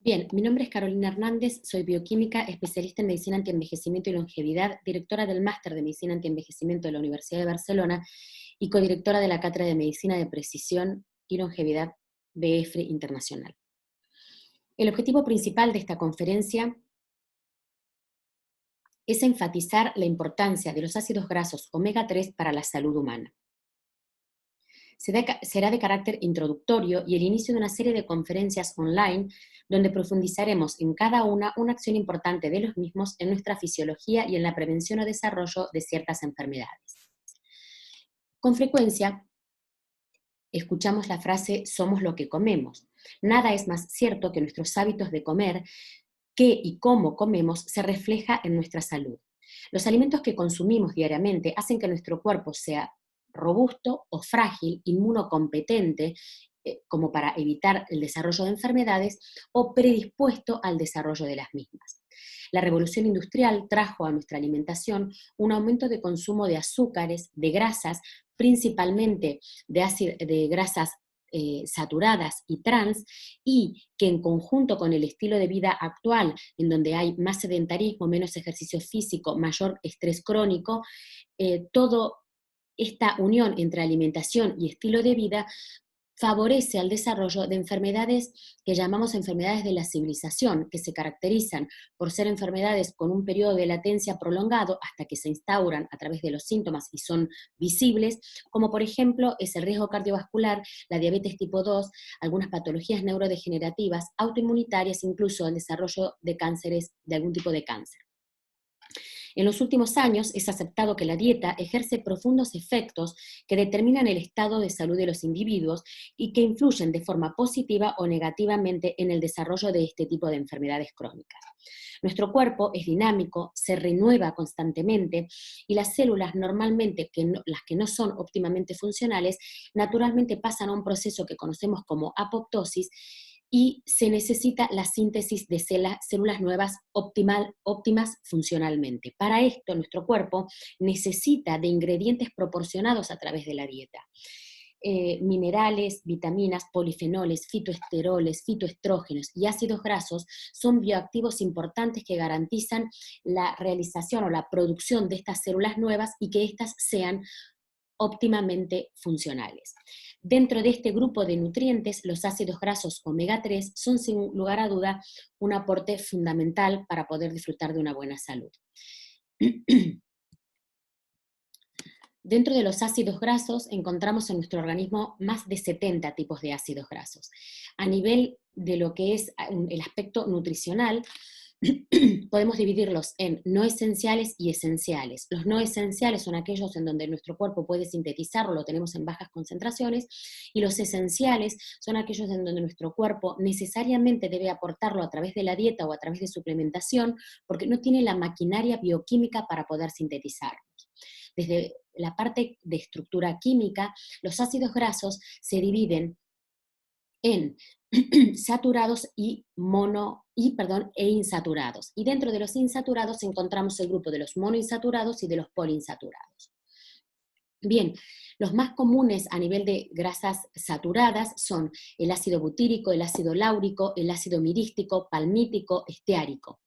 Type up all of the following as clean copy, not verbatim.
Bien, mi nombre es Carolina Hernández, soy bioquímica, especialista en medicina antienvejecimiento y longevidad, directora del máster de medicina antienvejecimiento de la Universidad de Barcelona y codirectora de la Cátedra de Medicina de Precisión y Longevidad BEFRE Internacional. El objetivo principal de esta conferencia es enfatizar la importancia de los ácidos grasos omega 3 para la salud humana. Será de carácter introductorio y el inicio de una serie de conferencias online donde profundizaremos en cada una acción importante de los mismos en nuestra fisiología y en la prevención o desarrollo de ciertas enfermedades. Con frecuencia, escuchamos la frase "somos lo que comemos". Nada es más cierto que nuestros hábitos de comer, qué y cómo comemos, se refleja en nuestra salud. Los alimentos que consumimos diariamente hacen que nuestro cuerpo sea robusto o frágil, inmunocompetente, como para evitar el desarrollo de enfermedades, o predispuesto al desarrollo de las mismas. La revolución industrial trajo a nuestra alimentación un aumento de consumo de azúcares, de grasas, principalmente de grasas saturadas y trans, y que en conjunto con el estilo de vida actual, en donde hay más sedentarismo, menos ejercicio físico, mayor estrés crónico, toda esta unión entre alimentación y estilo de vida favorece al desarrollo de enfermedades que llamamos enfermedades de la civilización, que se caracterizan por ser enfermedades con un periodo de latencia prolongado hasta que se instauran a través de los síntomas y son visibles, como por ejemplo es el riesgo cardiovascular, la diabetes tipo 2, algunas patologías neurodegenerativas, autoinmunitarias, incluso el desarrollo de cánceres, de algún tipo de cáncer. En los últimos años es aceptado que la dieta ejerce profundos efectos que determinan el estado de salud de los individuos y que influyen de forma positiva o negativamente en el desarrollo de este tipo de enfermedades crónicas. Nuestro cuerpo es dinámico, se renueva constantemente y las células normalmente, las que no son óptimamente funcionales, naturalmente pasan a un proceso que conocemos como apoptosis y se necesita la síntesis de células nuevas óptimas funcionalmente. Para esto, nuestro cuerpo necesita de ingredientes proporcionados a través de la dieta. Minerales, vitaminas, polifenoles, fitoesteroles, fitoestrógenos y ácidos grasos son bioactivos importantes que garantizan la realización o la producción de estas células nuevas y que éstas sean óptimamente funcionales. Dentro de este grupo de nutrientes, los ácidos grasos omega 3 son sin lugar a duda un aporte fundamental para poder disfrutar de una buena salud. Dentro de los ácidos grasos encontramos en nuestro organismo más de 70 tipos de ácidos grasos. A nivel de lo que es el aspecto nutricional, podemos dividirlos en no esenciales y esenciales. Los no esenciales son aquellos en donde nuestro cuerpo puede sintetizarlo, lo tenemos en bajas concentraciones, y los esenciales son aquellos en donde nuestro cuerpo necesariamente debe aportarlo a través de la dieta o a través de suplementación, porque no tiene la maquinaria bioquímica para poder sintetizarlos. Desde la parte de estructura química, los ácidos grasos se dividen en saturados e insaturados. Y dentro de los insaturados encontramos el grupo de los monoinsaturados y de los poliinsaturados. Bien, los más comunes a nivel de grasas saturadas son el ácido butírico, el ácido láurico, el ácido mirístico, palmítico, esteárico.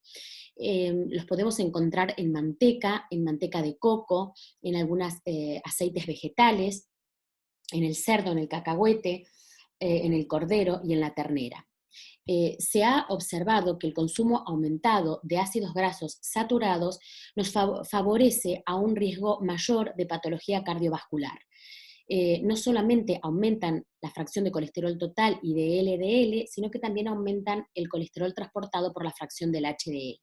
Los podemos encontrar en manteca de coco, en algunos aceites vegetales, en el cerdo, en el cacahuete, en el cordero y en la ternera. Se ha observado que el consumo aumentado de ácidos grasos saturados nos favorece a un riesgo mayor de patología cardiovascular. No solamente aumentan la fracción de colesterol total y de LDL, sino que también aumentan el colesterol transportado por la fracción del HDL.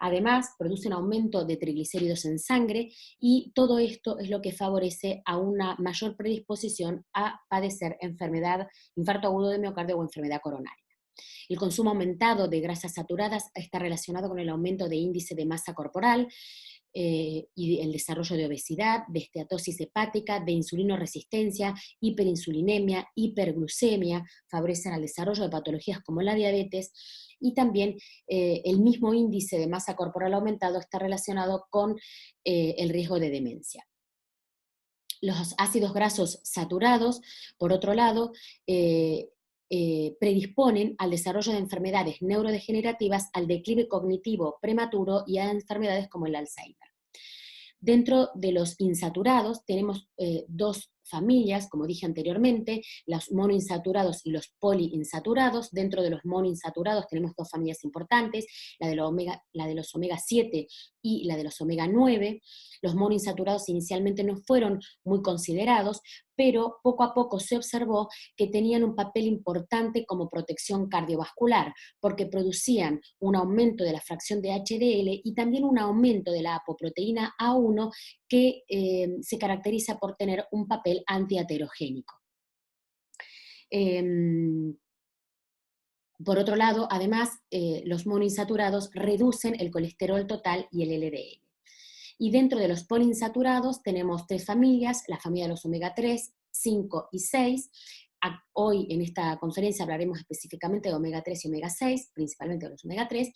Además, produce un aumento de triglicéridos en sangre y todo esto es lo que favorece a una mayor predisposición a padecer enfermedad, infarto agudo de miocardio o enfermedad coronaria. El consumo aumentado de grasas saturadas está relacionado con el aumento de índice de masa corporal y el desarrollo de obesidad, de esteatosis hepática, de insulinoresistencia, hiperinsulinemia, hiperglucemia, favorecen el desarrollo de patologías como la diabetes, y también el mismo índice de masa corporal aumentado está relacionado con el riesgo de demencia. Los ácidos grasos saturados, por otro lado, predisponen al desarrollo de enfermedades neurodegenerativas, al declive cognitivo prematuro y a enfermedades como el Alzheimer. Dentro de los insaturados tenemos dos familias, como dije anteriormente, los monoinsaturados y los poliinsaturados. Dentro de los monoinsaturados tenemos dos familias importantes, la de los omega 7 y la de los omega 9. Los monoinsaturados inicialmente no fueron muy considerados, pero poco a poco se observó que tenían un papel importante como protección cardiovascular, porque producían un aumento de la fracción de HDL y también un aumento de la apoproteína A1 que se caracteriza por tener un papel antiaterogénico. Por otro lado, además, los monoinsaturados reducen el colesterol total y el LDL. Y dentro de los poliinsaturados tenemos tres familias, la familia de los omega 3, 5 y 6. Hoy en esta conferencia hablaremos específicamente de omega 3 y omega 6, principalmente de los omega 3.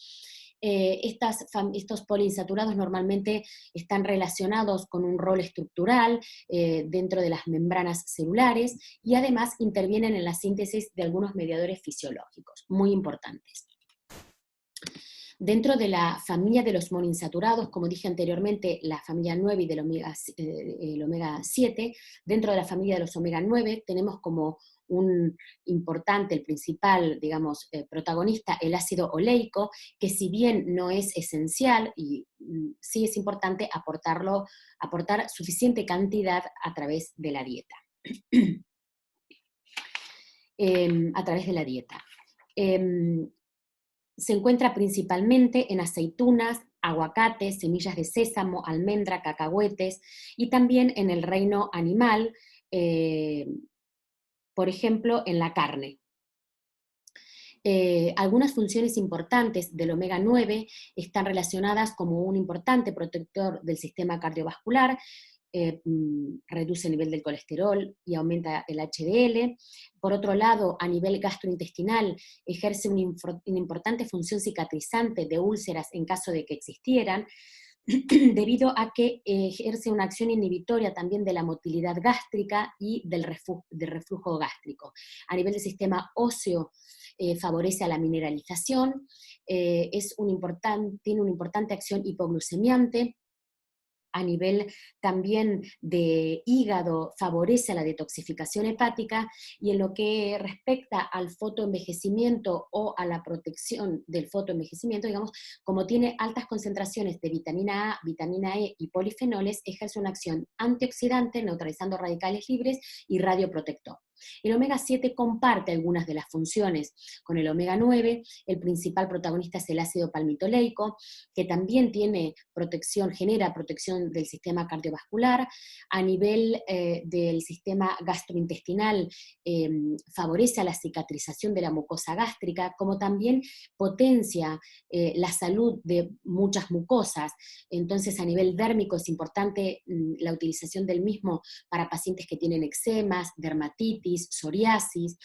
Estos poliinsaturados normalmente están relacionados con un rol estructural dentro de las membranas celulares y además intervienen en la síntesis de algunos mediadores fisiológicos, muy importantes. Dentro de la familia de los monoinsaturados, como dije anteriormente, la familia 9 y del el omega 7, dentro de la familia de los omega 9 tenemos como un importante, el principal, digamos, protagonista, el ácido oleico, que si bien no es esencial, y sí es importante aportar suficiente cantidad a través de la dieta. Se encuentra principalmente en aceitunas, aguacates, semillas de sésamo, almendra, cacahuetes, y también en el reino animal, por ejemplo, en la carne. Algunas funciones importantes del omega 9 están relacionadas como un importante protector del sistema cardiovascular, reduce el nivel del colesterol y aumenta el HDL. Por otro lado, a nivel gastrointestinal, ejerce una importante función cicatrizante de úlceras en caso de que existieran, debido a que ejerce una acción inhibitoria también de la motilidad gástrica y del reflujo gástrico. A nivel del sistema óseo, favorece a la mineralización, tiene una importante acción hipoglucemiante. A nivel también de hígado, favorece a la detoxificación hepática, y en lo que respecta al fotoenvejecimiento o a la protección del fotoenvejecimiento, digamos, como tiene altas concentraciones de vitamina A, vitamina E y polifenoles, ejerce una acción antioxidante, neutralizando radicales libres y radioprotector. El omega 7 comparte algunas de las funciones con el omega 9, el principal protagonista es el ácido palmitoleico, que también genera protección del sistema cardiovascular. A nivel del sistema gastrointestinal, favorece a la cicatrización de la mucosa gástrica, como también potencia la salud de muchas mucosas. Entonces, a nivel dérmico es importante la utilización del mismo para pacientes que tienen eczemas, dermatitis, psoriasis,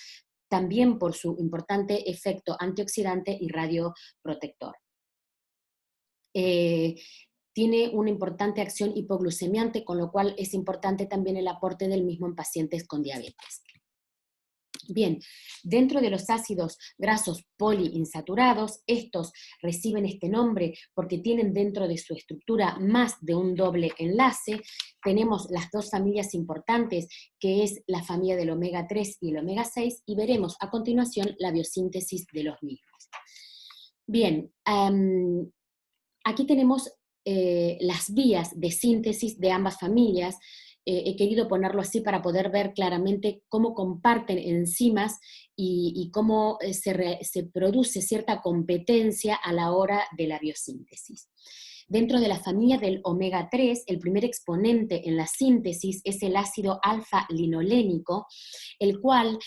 también por su importante efecto antioxidante y radioprotector. Tiene una importante acción hipoglucemiante, con lo cual es importante también el aporte del mismo en pacientes con diabetes. Bien, dentro de los ácidos grasos poliinsaturados, estos reciben este nombre porque tienen dentro de su estructura más de un doble enlace. Tenemos las dos familias importantes, que es la familia del omega 3 y el omega 6, y veremos a continuación la biosíntesis de los mismos. Bien, aquí tenemos las vías de síntesis de ambas familias. He querido ponerlo así para poder ver claramente cómo comparten enzimas y cómo se produce cierta competencia a la hora de la biosíntesis. Dentro de la familia del omega 3, el primer exponente en la síntesis es el ácido alfa-linolénico, el cual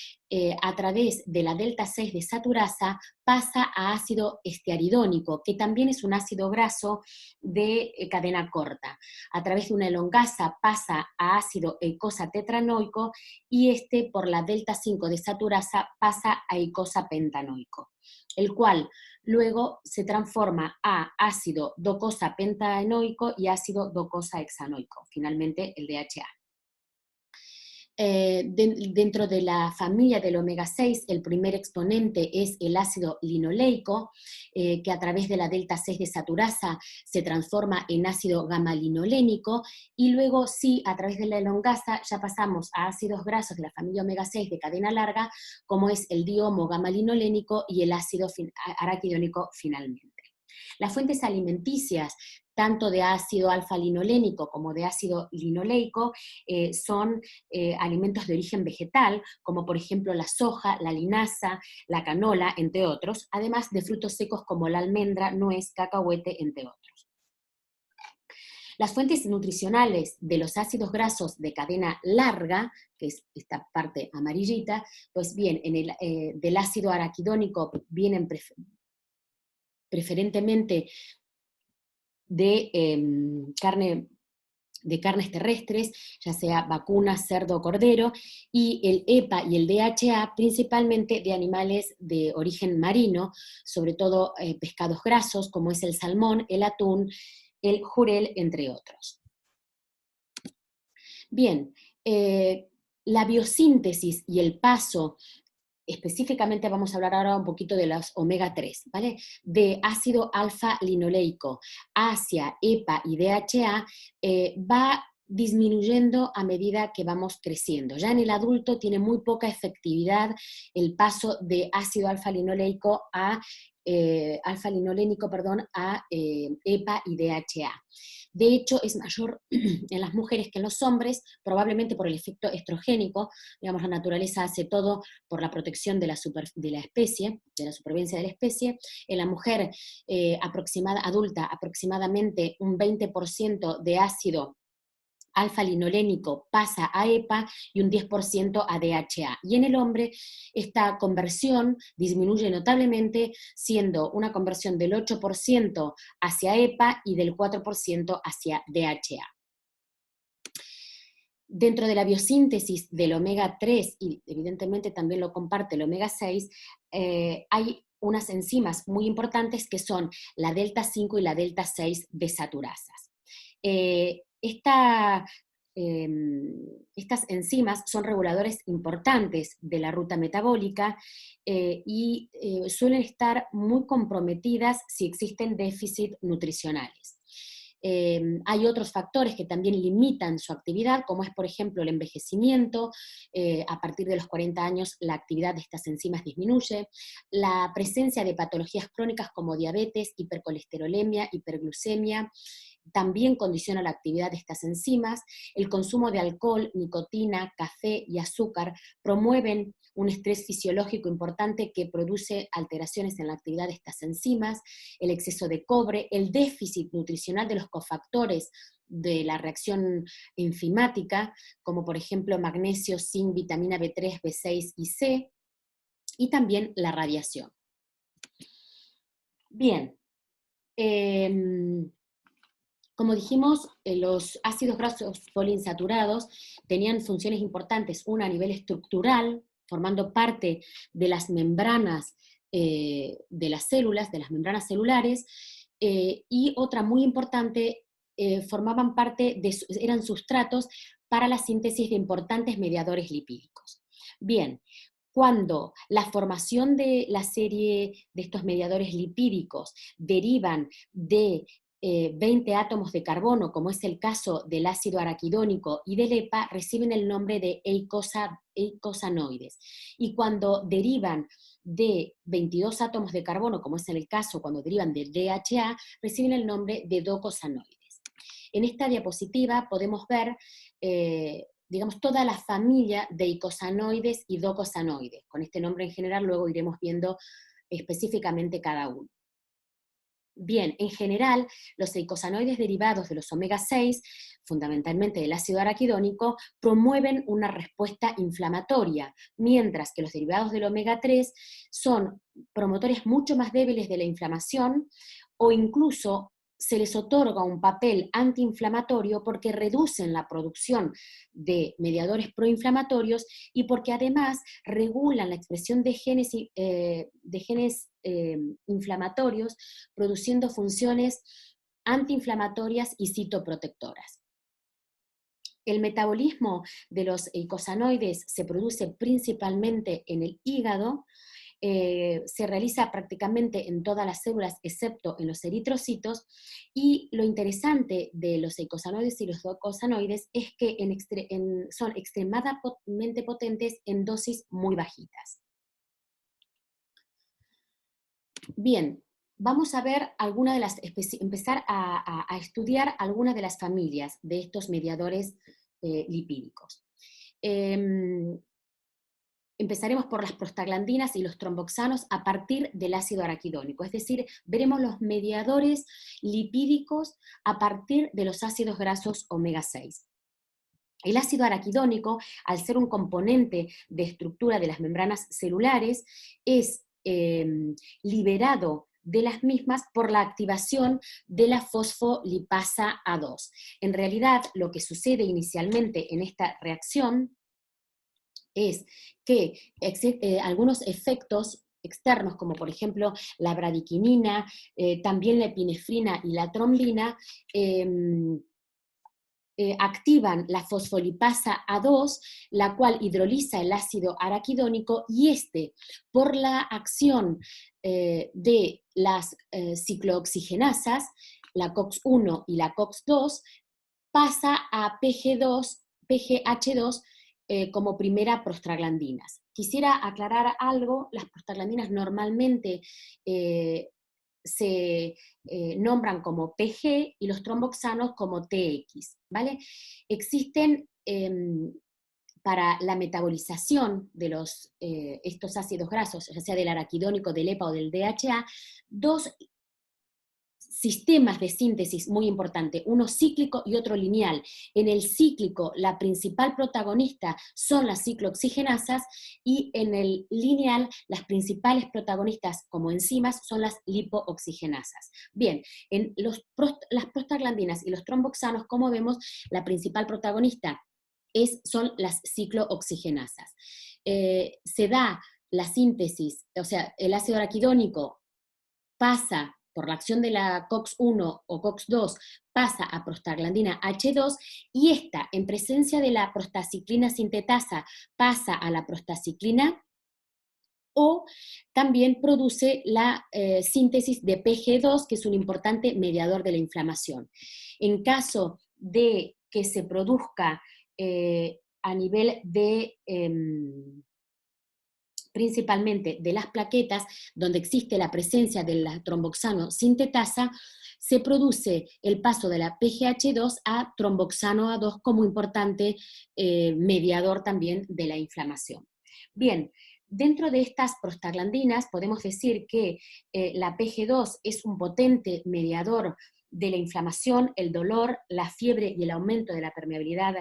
a través de la delta 6 de saturasa pasa a ácido estearidónico, que también es un ácido graso de cadena corta. A través de una elongasa pasa a ácido eicosa tetranoico, y por la delta 5 de saturasa pasa a eicosa pentanoico, el cual luego se transforma a ácido docosa pentanoico y ácido docosa hexanoico, finalmente el DHA. Dentro de la familia del omega 6, el primer exponente es el ácido linoleico, que a través de la delta 6 desaturasa se transforma en ácido gamma-linolénico, y luego sí, a través de la elongasa ya pasamos a ácidos grasos de la familia omega 6 de cadena larga, como es el dihomo gamma-linolénico y el ácido araquidónico finalmente. Las fuentes alimenticias, tanto de ácido alfa-linolénico como de ácido linoleico, son alimentos de origen vegetal, como por ejemplo la soja, la linaza, la canola, entre otros, además de frutos secos como la almendra, nuez, cacahuete, entre otros. Las fuentes nutricionales de los ácidos grasos de cadena larga, que es esta parte amarillita, pues bien, del ácido araquidónico vienen preferentemente de carnes terrestres, ya sea vacuna, cerdo o cordero, y el EPA y el DHA principalmente de animales de origen marino, sobre todo pescados grasos como es el salmón, el atún, el jurel, entre otros. Bien, la biosíntesis y el paso, específicamente vamos a hablar ahora un poquito de los omega 3, ¿vale? De ácido alfa-linoleico hacia EPA y DHA va disminuyendo a medida que vamos creciendo. Ya en el adulto tiene muy poca efectividad el paso de ácido alfa-linolénico a EPA y DHA. De hecho, es mayor en las mujeres que en los hombres, probablemente por el efecto estrogénico. Digamos, la naturaleza hace todo por la protección de la especie, de la supervivencia de la especie. En la mujer adulta, aproximadamente un 20% de ácido alfa-linolénico pasa a EPA y un 10% a DHA. Y en el hombre esta conversión disminuye notablemente, siendo una conversión del 8% hacia EPA y del 4% hacia DHA. Dentro de la biosíntesis del omega 3, y evidentemente también lo comparte el omega 6, hay unas enzimas muy importantes que son la delta 5 y la delta 6 desaturasas. Estas enzimas son reguladores importantes de la ruta metabólica y suelen estar muy comprometidas si existen déficits nutricionales. Hay otros factores que también limitan su actividad, como es, por ejemplo, el envejecimiento. A partir de los 40 años la actividad de estas enzimas disminuye. La presencia de patologías crónicas como diabetes, hipercolesterolemia, hiperglucemia, también condiciona la actividad de estas enzimas. El consumo de alcohol, nicotina, café y azúcar promueven un estrés fisiológico importante que produce alteraciones en la actividad de estas enzimas. El exceso de cobre, el déficit nutricional de los cofactores de la reacción enzimática, como por ejemplo magnesio, zinc, vitamina B3, B6 y C, y también la radiación. Bien, como dijimos, los ácidos grasos poliinsaturados tenían funciones importantes, una a nivel estructural, formando parte de las membranas de las células, de las membranas celulares, y otra muy importante, eran sustratos para la síntesis de importantes mediadores lipídicos. Bien, cuando la formación de la serie de estos mediadores lipídicos derivan de 20 átomos de carbono, como es el caso del ácido araquidónico y del EPA, reciben el nombre de eicosanoides. Y cuando derivan de 22 átomos de carbono, como es en el caso cuando derivan de DHA, reciben el nombre de docosanoides. En esta diapositiva podemos ver digamos, toda la familia de eicosanoides y docosanoides. Con este nombre en general luego iremos viendo específicamente cada uno. Bien, en general, los eicosanoides derivados de los omega 6, fundamentalmente del ácido araquidónico, promueven una respuesta inflamatoria, mientras que los derivados del omega 3 son promotores mucho más débiles de la inflamación, o incluso se les otorga un papel antiinflamatorio porque reducen la producción de mediadores proinflamatorios y porque además regulan la expresión de genes inflamatorios, produciendo funciones antiinflamatorias y citoprotectoras. El metabolismo de los eicosanoides se produce principalmente en el hígado, se realiza prácticamente en todas las células excepto en los eritrocitos, y lo interesante de los eicosanoides y los docosanoides es que son extremadamente potentes en dosis muy bajitas. Bien, vamos a ver empezar a estudiar algunas de las familias de estos mediadores lipídicos. Empezaremos por las prostaglandinas y los tromboxanos a partir del ácido araquidónico, es decir, veremos los mediadores lipídicos a partir de los ácidos grasos omega 6. El ácido araquidónico, al ser un componente de estructura de las membranas celulares, es liberado de las mismas por la activación de la fosfolipasa A2. En realidad, lo que sucede inicialmente en esta reacción es que algunos efectos externos, como por ejemplo la bradiquinina, también la epinefrina y la trombina, activan la fosfolipasa A2, la cual hidroliza el ácido araquidónico, y por la acción de las ciclooxigenasas, la COX-1 y la COX-2, pasa a PGH2 como primera prostaglandinas. Quisiera aclarar algo: las prostaglandinas normalmente se nombran como PG y los tromboxanos como TX, ¿vale? Existen para la metabolización de estos ácidos grasos, ya sea del araquidónico, del EPA o del DHA, dos sistemas de síntesis muy importantes, uno cíclico y otro lineal. En el cíclico, la principal protagonista son las ciclooxigenasas, y en el lineal, las principales protagonistas como enzimas son las lipooxigenasas. Bien, en las prostaglandinas y los tromboxanos, como vemos, la principal protagonista son las ciclooxigenasas. Se da la síntesis, o sea, el ácido araquidónico pasa por la acción de la COX-1 o COX-2, pasa a prostaglandina H2, y esta, en presencia de la prostaciclina sintetasa, pasa a la prostaciclina, o también produce la síntesis de PG2, que es un importante mediador de la inflamación. En caso de que se produzca a nivel de principalmente de las plaquetas, donde existe la presencia del tromboxano sintetasa, se produce el paso de la PGH2 a tromboxano A2 como importante mediador también de la inflamación. Bien, dentro de estas prostaglandinas podemos decir que la PG2 es un potente mediador de la inflamación, el dolor, la fiebre y el aumento de la permeabilidad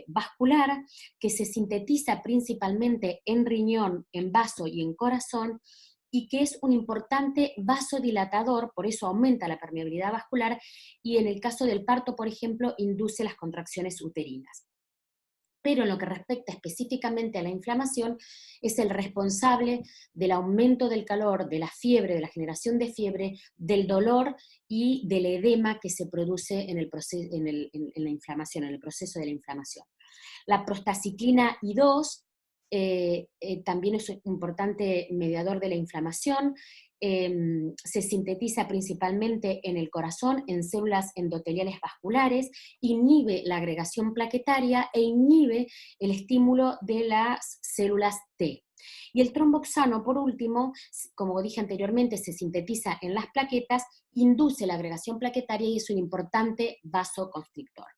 vascular, que se sintetiza principalmente en riñón, en vaso y en corazón, y que es un importante vasodilatador, por eso aumenta la permeabilidad vascular, y en el caso del parto, por ejemplo, induce las contracciones uterinas. Pero en lo que respecta específicamente a la inflamación, es el responsable del aumento del calor, de la fiebre, de la generación de fiebre, del dolor y del edema que se produce en la inflamación, en el proceso de la inflamación. La prostaciclina I2 también es un importante mediador de la inflamación. Se sintetiza principalmente en el corazón, en células endoteliales vasculares, inhibe la agregación plaquetaria e inhibe el estímulo de las células T. Y el tromboxano, por último, como dije anteriormente, se sintetiza en las plaquetas, induce la agregación plaquetaria y es un importante vasoconstrictor.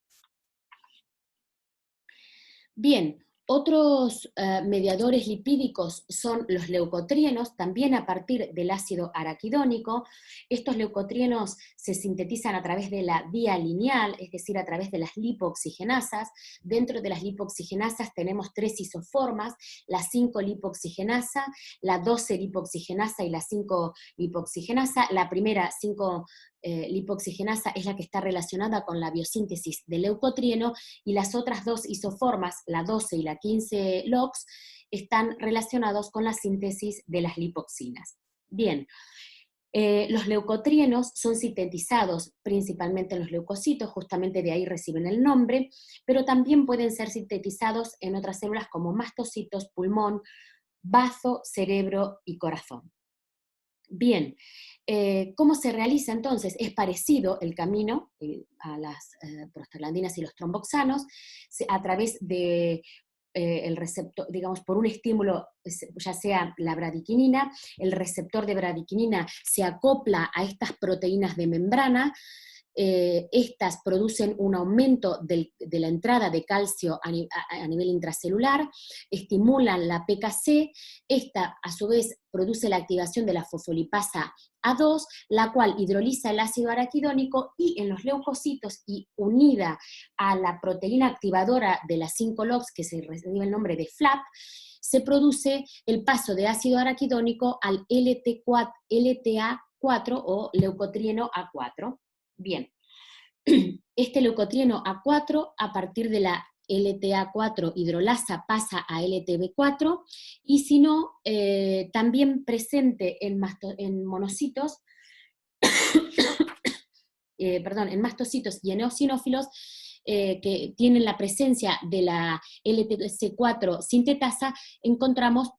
Bien, otros mediadores lipídicos son los leucotrienos, también a partir del ácido araquidónico. Estos leucotrienos se sintetizan a través de la vía lineal, es decir, a través de las lipooxigenasas. Dentro de las lipooxigenasas tenemos tres isoformas: la 5-lipooxigenasa, la 12-lipooxigenasa y la 5-lipooxigenasa. La primera, 5-lipooxigenasa, es la que está relacionada con la biosíntesis del leucotrieno, y las otras dos isoformas, la 12 y la 15-LOX, están relacionados con la síntesis de las lipoxinas. Bien, Los leucotrienos son sintetizados principalmente en los leucocitos, justamente de ahí reciben el nombre, pero también pueden ser sintetizados en otras células como mastocitos, pulmón, bazo, cerebro y corazón. Bien, ¿cómo se realiza entonces? Es parecido el camino a las prostaglandinas y los tromboxanos, a través de el receptor, digamos, por un estímulo, ya sea la bradiquinina, el receptor de bradiquinina se acopla a estas proteínas de membrana, estas producen un aumento de la entrada de calcio a nivel intracelular, estimulan la PKC, esta a su vez produce la activación de la fosfolipasa A2, la cual hidroliza el ácido araquidónico y en los leucocitos y unida a la proteína activadora de las 5-LOX, que se recibe el nombre de FLAP, se produce el paso de ácido araquidónico al LTA4 o leucotrieno A4. Bien, este leucotrieno A4 a partir de la LTA4 hidrolasa pasa a LTB4 y si no, también presente en monocitos, en mastocitos y en eosinófilos, que tienen la presencia de la LTC4 sintetasa, encontramos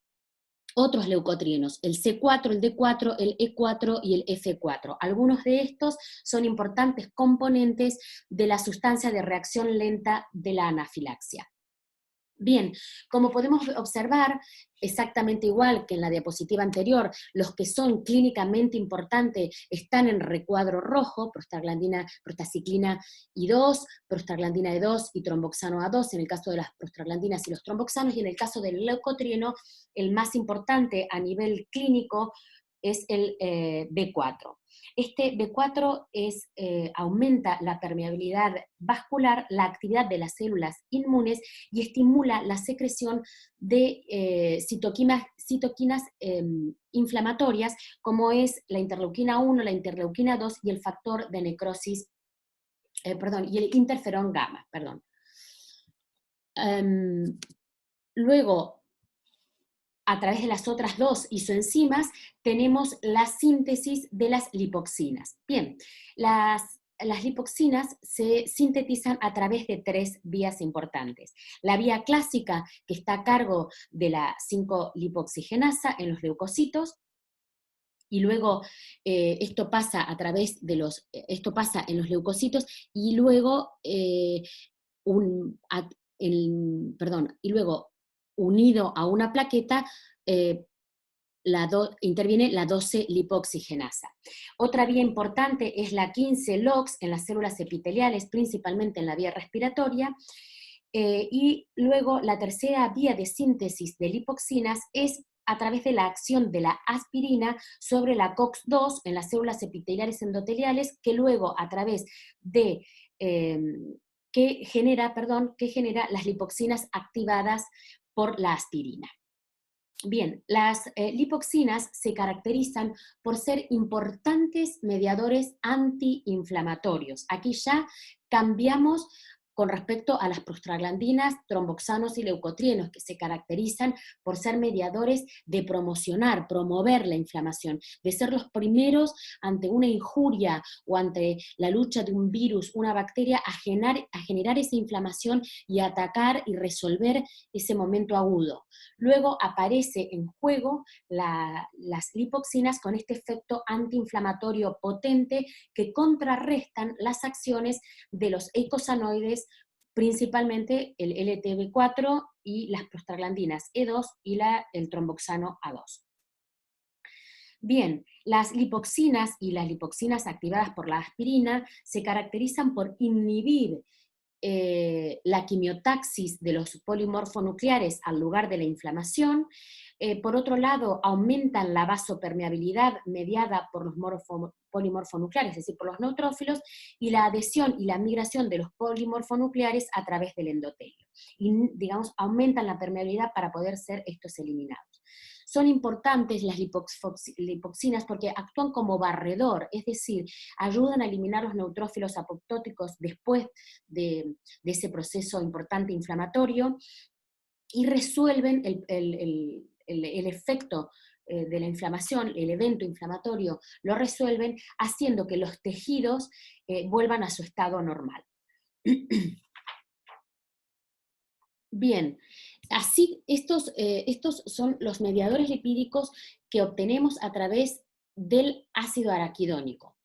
otros leucotrienos, el C4, el D4, el E4 y el F4. Algunos de estos son importantes componentes de la sustancia de reacción lenta de la anafilaxia. Bien, como podemos observar, exactamente igual que en la diapositiva anterior, los que son clínicamente importantes están en recuadro rojo, prostaciclina I2, prostaglandina E2 y tromboxano A2, en el caso de las prostaglandinas y los tromboxanos, y en el caso del leucotrieno, el más importante a nivel clínico es el B4. Este B4 aumenta la permeabilidad vascular, la actividad de las células inmunes y estimula la secreción de citoquinas inflamatorias, como es la interleuquina 1, la interleuquina 2 y el factor de necrosis, y el interferón gamma, perdón. Luego, a través de las otras dos isoenzimas, tenemos la síntesis de las lipoxinas. Bien, las lipoxinas se sintetizan a través de 3 vías importantes. La vía clásica, que está a cargo de la 5-lipoxigenasa en los leucocitos, y luego esto pasa en los leucocitos, y luego, unido a una plaqueta, interviene la 12-lipoxigenasa. Otra vía importante es la 15-LOX en las células epiteliales, principalmente en la vía respiratoria, y luego la tercera vía de síntesis de lipoxinas es a través de la acción de la aspirina sobre la COX-2 en las células epiteliales endoteliales, que luego a través de que genera las lipoxinas activadas por la aspirina. Bien, las lipoxinas se caracterizan por ser importantes mediadores antiinflamatorios. Aquí ya cambiamos con respecto a las prostaglandinas, tromboxanos y leucotrienos, que se caracterizan por ser mediadores de promover la inflamación, de ser los primeros ante una injuria o ante la lucha de un virus, una bacteria, a generar esa inflamación y atacar y resolver ese momento agudo. Luego aparece en juego las lipoxinas con este efecto antiinflamatorio potente que contrarrestan las acciones de los eicosanoides, principalmente el LTB4 y las prostaglandinas E2 y el tromboxano A2. Bien, las lipoxinas y las lipoxinas activadas por la aspirina se caracterizan por inhibir la quimiotaxis de los polimorfonucleares al lugar de la inflamación. Por otro lado, aumentan la vasopermeabilidad mediada por los polimorfonucleares, es decir, por los neutrófilos, y la adhesión y la migración de los polimorfonucleares a través del endotelio. Y, digamos, aumentan la permeabilidad para poder ser estos eliminados. Son importantes las lipoxinas porque actúan como barredor, es decir, ayudan a eliminar los neutrófilos apoptóticos después de ese proceso importante inflamatorio, y resuelven el efecto de la inflamación, el evento inflamatorio, lo resuelven, haciendo que los tejidos vuelvan a su estado normal. Bien, así estos son los mediadores lipídicos que obtenemos a través del ácido araquidónico.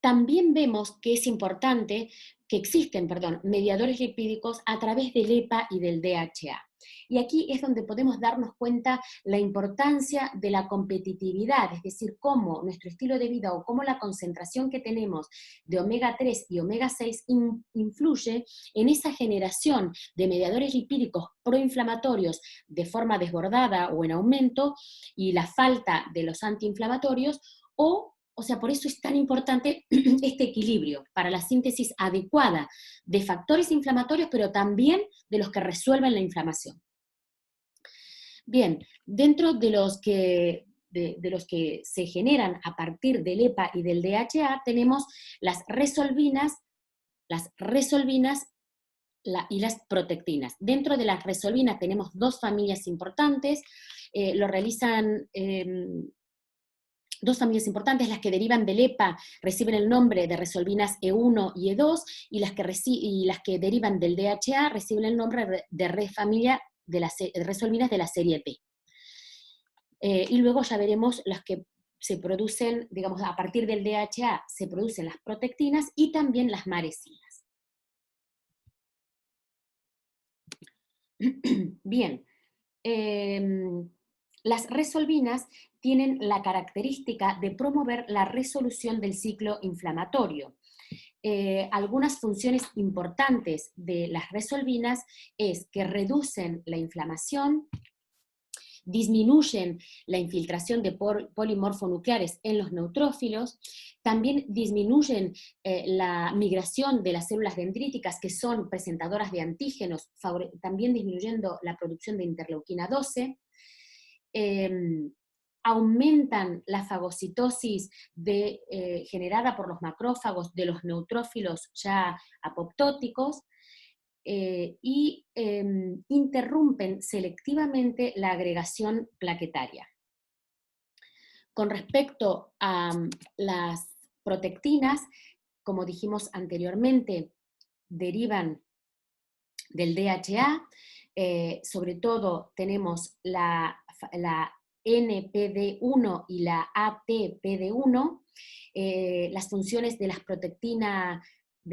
También vemos que es importante que existen, mediadores lipídicos a través del EPA y del DHA. Y aquí es donde podemos darnos cuenta la importancia de la competitividad, es decir, cómo nuestro estilo de vida o cómo la concentración que tenemos de omega 3 y omega 6 influye en esa generación de mediadores lipídicos proinflamatorios de forma desbordada o en aumento, y la falta de los antiinflamatorios, o sea, por eso es tan importante este equilibrio para la síntesis adecuada de factores inflamatorios, pero también de los que resuelven la inflamación. Bien, dentro de los que se generan a partir del EPA y del DHA, tenemos las resolvinas y las protectinas. Dentro de las resolvinas tenemos dos familias importantes, dos familias importantes. Las que derivan del EPA reciben el nombre de resolvinas E1 y E2, y las que derivan del DHA reciben el nombre de familia de las resolvinas de la serie P. Y luego ya veremos las que se producen, digamos, a partir del DHA se producen las protectinas y también las maresinas. Bien, las resolvinas tienen la característica de promover la resolución del ciclo inflamatorio. Algunas funciones importantes de las resolvinas es que reducen la inflamación, disminuyen la infiltración de polimorfonucleares en los neutrófilos, también disminuyen la migración de las células dendríticas, que son presentadoras de antígenos, también disminuyendo la producción de interleuquina 12, aumentan la fagocitosis generada por los macrófagos de los neutrófilos ya apoptóticos, y interrumpen selectivamente la agregación plaquetaria. Con respecto a las protectinas, como dijimos anteriormente, derivan del DHA, sobre todo tenemos la NPD1 y la ATPD1. Las funciones de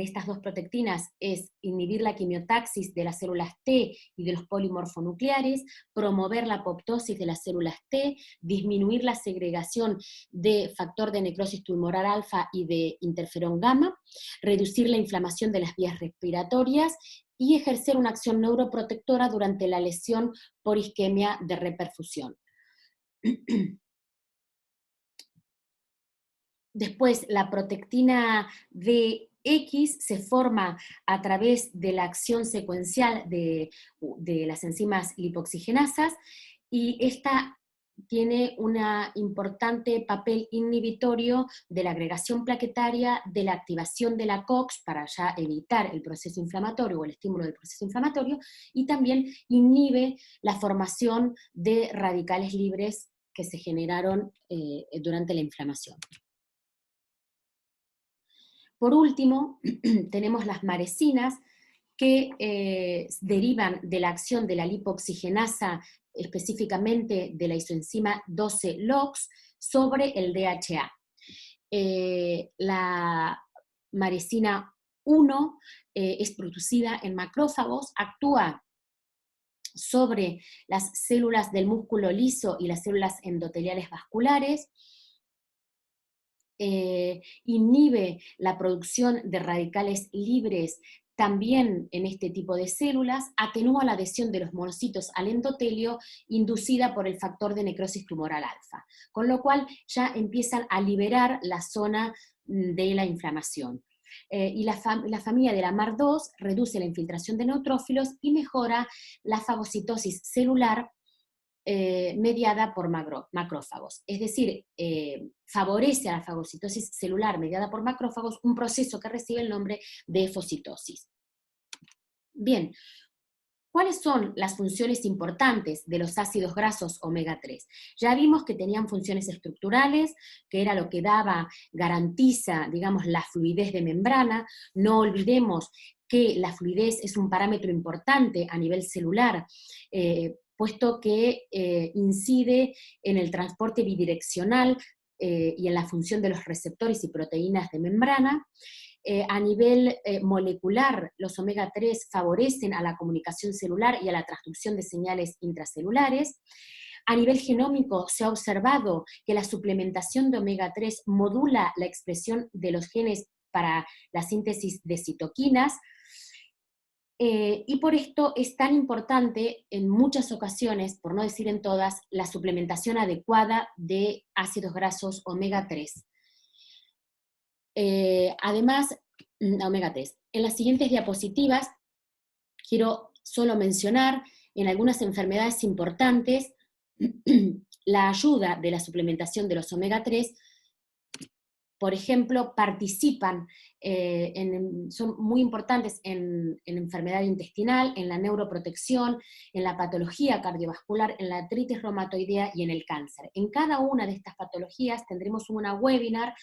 estas dos protectinas es inhibir la quimiotaxis de las células T y de los polimorfonucleares, promover la apoptosis de las células T, disminuir la segregación de factor de necrosis tumoral alfa y de interferón gamma, reducir la inflamación de las vías respiratorias y ejercer una acción neuroprotectora durante la lesión por isquemia de reperfusión. Después, la protectina DX se forma a través de la acción secuencial de las enzimas lipoxigenasas, y esta tiene un importante papel inhibitorio de la agregación plaquetaria, de la activación de la COX para ya evitar el proceso inflamatorio o el estímulo del proceso inflamatorio, y también inhibe la formación de radicales libres que se generaron durante la inflamación. Por último, tenemos las maresinas, que derivan de la acción de la lipoxigenasa, específicamente de la isoenzima 12-LOX, sobre el DHA. La maresina 1 es producida en macrófagos, actúa sobre las células del músculo liso y las células endoteliales vasculares, inhibe la producción de radicales libres también en este tipo de células, atenúa la adhesión de los monocitos al endotelio inducida por el factor de necrosis tumoral alfa, con lo cual ya empiezan a liberar la zona de la inflamación. Y la familia de la MAR2 reduce la infiltración de neutrófilos y mejora la fagocitosis celular mediada por macrófagos. Es decir, favorece a la fagocitosis celular mediada por macrófagos, un proceso que recibe el nombre de efocitosis. Bien, ¿Cuáles son las funciones importantes de los ácidos grasos omega 3? Ya vimos que tenían funciones estructurales, que era lo que garantiza, digamos, la fluidez de membrana. No olvidemos que la fluidez es un parámetro importante a nivel celular, puesto que incide en el transporte bidireccional y en la función de los receptores y proteínas de membrana. A nivel molecular, los omega 3 favorecen a la comunicación celular y a la transducción de señales intracelulares. A nivel genómico se ha observado que la suplementación de omega 3 modula la expresión de los genes para la síntesis de citoquinas, y por esto es tan importante en muchas ocasiones, por no decir en todas, la suplementación adecuada de ácidos grasos omega 3. Además, omega 3. En las siguientes diapositivas quiero solo mencionar en algunas enfermedades importantes la ayuda de la suplementación de los omega 3. Por ejemplo, participan, son muy importantes en enfermedad intestinal, en la neuroprotección, en la patología cardiovascular, en la artritis reumatoidea y en el cáncer. En cada una de estas patologías tendremos una webinar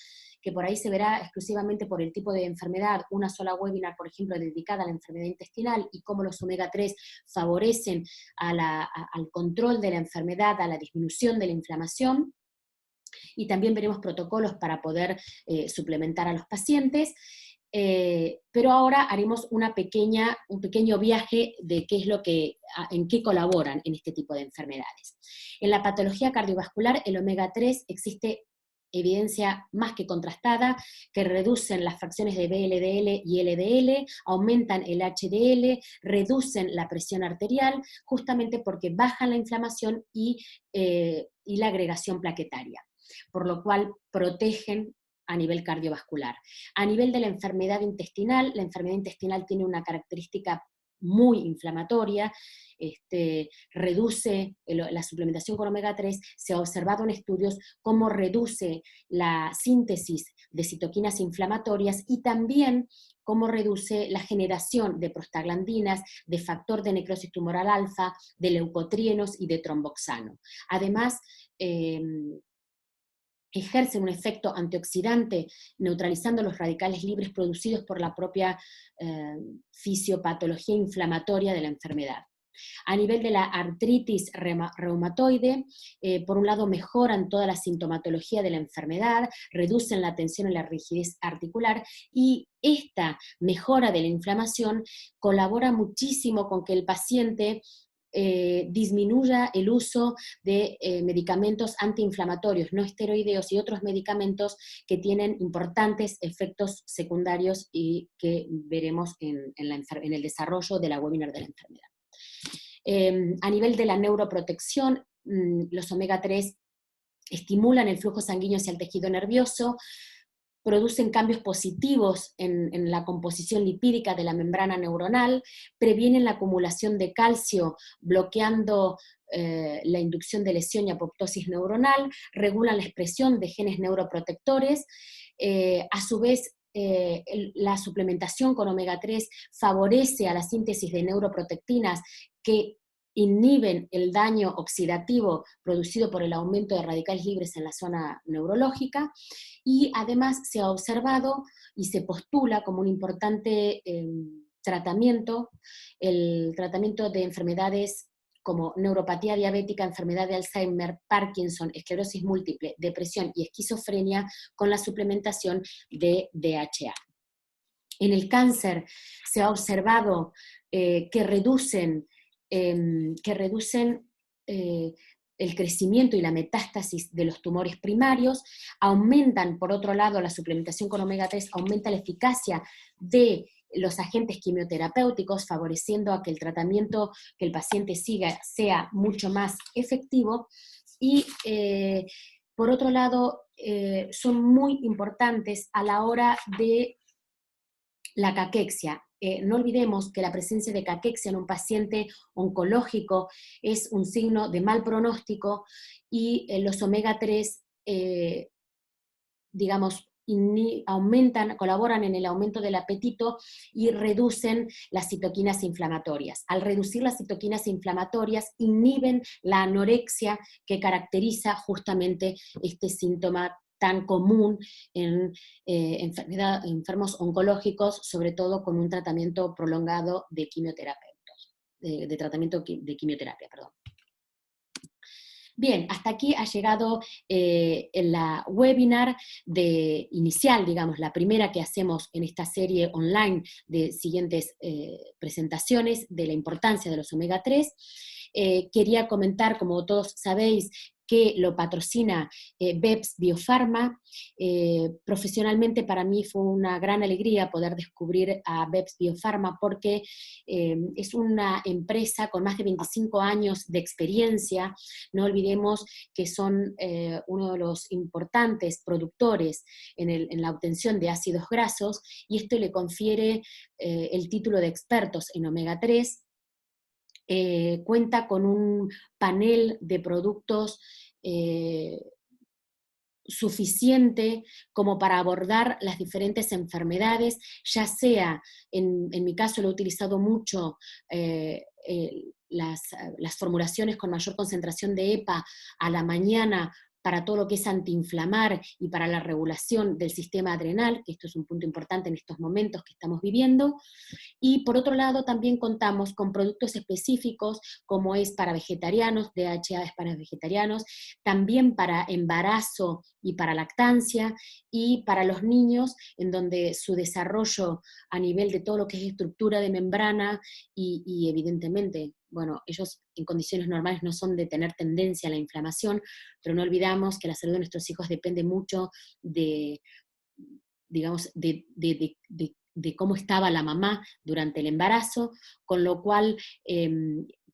que por ahí se verá exclusivamente por el tipo de enfermedad, una sola webinar, por ejemplo, dedicada a la enfermedad intestinal y cómo los omega 3 favorecen al control de la enfermedad, a la disminución de la inflamación. Y también veremos protocolos para poder suplementar a los pacientes, pero ahora haremos un pequeño viaje de qué es en qué colaboran en este tipo de enfermedades. En la patología cardiovascular, el omega 3 existe evidencia más que contrastada, que reducen las fracciones de VLDL y LDL, aumentan el HDL, reducen la presión arterial, justamente porque bajan la inflamación y la agregación plaquetaria, por lo cual protegen a nivel cardiovascular. A nivel de la enfermedad intestinal tiene una característica muy inflamatoria, reduce la suplementación con omega 3, se ha observado en estudios cómo reduce la síntesis de citoquinas inflamatorias y también cómo reduce la generación de prostaglandinas, de factor de necrosis tumoral alfa, de leucotrienos y de tromboxano. Además, ejerce un efecto antioxidante neutralizando los radicales libres producidos por la propia fisiopatología inflamatoria de la enfermedad. A nivel de la artritis reumatoide, por un lado mejoran toda la sintomatología de la enfermedad, reducen la tensión y la rigidez articular, y esta mejora de la inflamación colabora muchísimo con que el paciente disminuya el uso de medicamentos antiinflamatorios no esteroideos y otros medicamentos que tienen importantes efectos secundarios y que veremos en el desarrollo de la webinar de la enfermedad. A nivel de la neuroprotección, los omega 3 estimulan el flujo sanguíneo hacia el tejido nervioso, producen cambios positivos en la composición lipídica de la membrana neuronal, previenen la acumulación de calcio, bloqueando la inducción de lesión y apoptosis neuronal, regulan la expresión de genes neuroprotectores, a su vez la suplementación con omega 3 favorece a la síntesis de neuroprotectinas que inhiben el daño oxidativo producido por el aumento de radicales libres en la zona neurológica, y además se ha observado y se postula como un importante tratamiento, el tratamiento de enfermedades como neuropatía diabética, enfermedad de Alzheimer, Parkinson, esclerosis múltiple, depresión y esquizofrenia con la suplementación de DHA. En el cáncer se ha observado que reducen el crecimiento y la metástasis de los tumores primarios, aumentan, por otro lado, la suplementación con omega 3 aumenta la eficacia de los agentes quimioterapéuticos, favoreciendo a que el tratamiento que el paciente siga sea mucho más efectivo, y por otro lado, son muy importantes a la hora de la caquexia. No olvidemos que la presencia de caquexia en un paciente oncológico es un signo de mal pronóstico, y los omega 3, digamos, colaboran en el aumento del apetito y reducen las citoquinas inflamatorias. Al reducir las citoquinas inflamatorias, inhiben la anorexia que caracteriza justamente este síntoma tan común en enfermos oncológicos, sobre todo con un tratamiento prolongado de tratamiento de quimioterapia, perdón. Bien, hasta aquí ha llegado la webinar inicial, digamos, la primera que hacemos en esta serie online de siguientes presentaciones de la importancia de los omega 3. Quería comentar, como todos sabéis, que lo patrocina BEPS Biopharma. Profesionalmente para mí fue una gran alegría poder descubrir a BEPS Biopharma porque es una empresa con más de 25 años de experiencia. No olvidemos que son uno de los importantes productores en la obtención de ácidos grasos, y esto le confiere el título de expertos en omega 3. Cuenta con un panel de productos suficiente como para abordar las diferentes enfermedades, ya sea, en mi caso lo he utilizado mucho, las formulaciones con mayor concentración de EPA a la mañana para todo lo que es antiinflamar y para la regulación del sistema adrenal, que esto es un punto importante en estos momentos que estamos viviendo. Y por otro lado también contamos con productos específicos como es para vegetarianos, DHA es para vegetarianos, también para embarazo y para lactancia, y para los niños en donde su desarrollo a nivel de todo lo que es estructura de membrana y evidentemente, bueno, ellos en condiciones normales no son de tener tendencia a la inflamación, pero no olvidamos que la salud de nuestros hijos depende mucho de, digamos, de cómo estaba la mamá durante el embarazo, con lo cual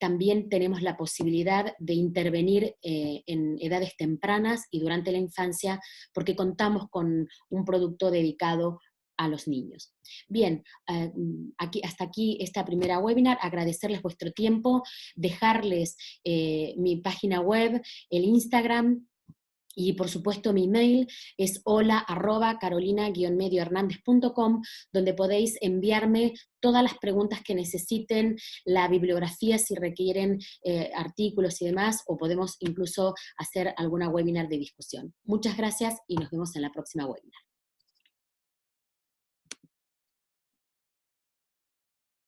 también tenemos la posibilidad de intervenir en edades tempranas y durante la infancia, porque contamos con un producto dedicado a los niños. Bien, hasta aquí esta primera webinar, agradecerles vuestro tiempo, dejarles mi página web, el Instagram, y por supuesto mi mail es hola@carolina-mediohernandez.com, donde podéis enviarme todas las preguntas que necesiten, la bibliografía si requieren artículos y demás, o podemos incluso hacer alguna webinar de discusión. Muchas gracias y nos vemos en la próxima webinar.